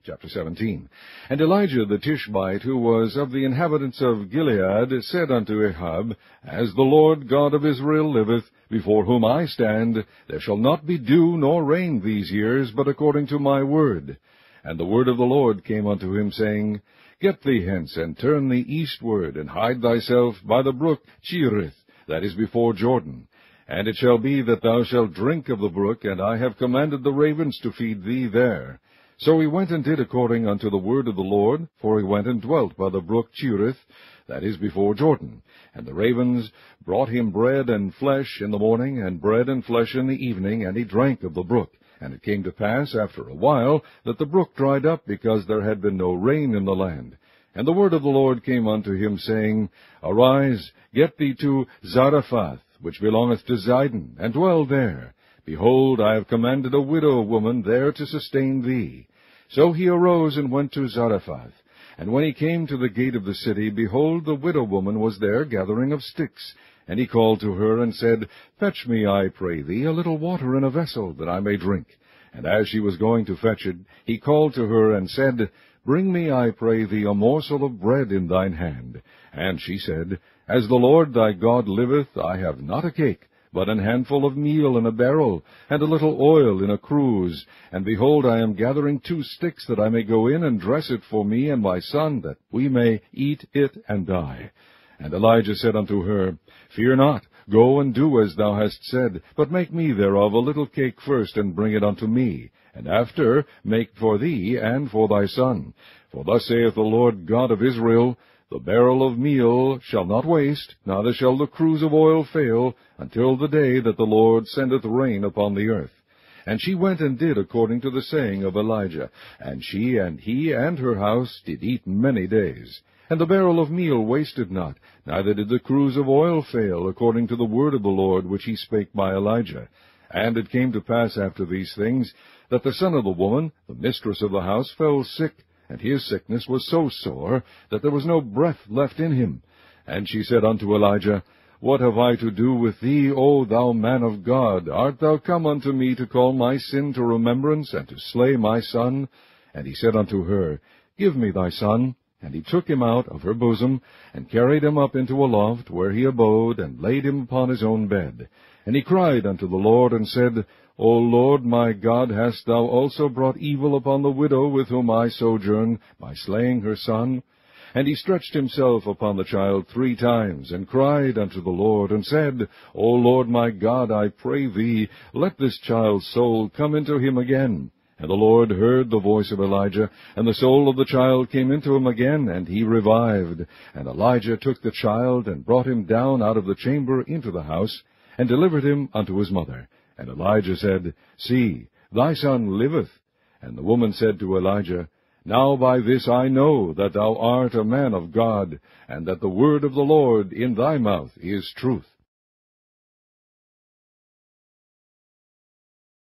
Chapter 17. And Elijah the Tishbite, who was of the inhabitants of Gilead, said unto Ahab, As the Lord God of Israel liveth, before whom I stand, there shall not be dew nor rain these years, but according to my word. And the word of the Lord came unto him, saying, Get thee hence, and turn thee eastward, and hide thyself by the brook Cherith, that is before Jordan. And it shall be that thou shalt drink of the brook, and I have commanded the ravens to feed thee there. So he went and did according unto the word of the Lord, for he went and dwelt by the brook Cherith, that is before Jordan. And the ravens brought him bread and flesh in the morning, and bread and flesh in the evening, and he drank of the brook. And it came to pass after a while that the brook dried up, because there had been no rain in the land. And the word of the Lord came unto him, saying, Arise, get thee to Zarephath, which belongeth to Zidon, and dwell there. Behold, I have commanded a widow woman there to sustain thee. So he arose and went to Zarephath. And when he came to the gate of the city, behold, the widow woman was there gathering of sticks. And he called to her, and said, Fetch me, I pray thee, a little water in a vessel, that I may drink. And as she was going to fetch it, he called to her, and said, Bring me, I pray thee, a morsel of bread in thine hand. And she said, As the Lord thy God liveth, I have not a cake, but an handful of meal in a barrel, and a little oil in a cruse. And behold, I am gathering 2 sticks, that I may go in and dress it for me and my son, that we may eat it and die. And Elijah said unto her, Fear not, go and do as thou hast said, but make me thereof a little cake first, and bring it unto me, and after make for thee and for thy son. For thus saith the Lord God of Israel, The barrel of meal shall not waste, neither shall the cruse of oil fail, until the day that the Lord sendeth rain upon the earth. And she went and did according to the saying of Elijah, and she and he and her house did eat many days. And the barrel of meal wasted not, neither did the cruse of oil fail, according to the word of the Lord which he spake by Elijah. And it came to pass after these things, that the son of the woman, the mistress of the house, fell sick, and his sickness was so sore, that there was no breath left in him. And she said unto Elijah, What have I to do with thee, O thou man of God? Art thou come unto me to call my sin to remembrance, and to slay my son? And he said unto her, Give me thy son. And he took him out of her bosom, and carried him up into a loft, where he abode, and laid him upon his own bed. And he cried unto the Lord, and said, O Lord my God, hast thou also brought evil upon the widow with whom I sojourn, by slaying her son? And he stretched himself upon the child 3 times, and cried unto the Lord, and said, O Lord my God, I pray thee, let this child's soul come into him again. And the Lord heard the voice of Elijah, and the soul of the child came into him again, and he revived. And Elijah took the child, and brought him down out of the chamber into the house, and delivered him unto his mother. And Elijah said, See, thy son liveth. And the woman said to Elijah, Now by this I know that thou art a man of God, and that the word of the Lord in thy mouth is truth.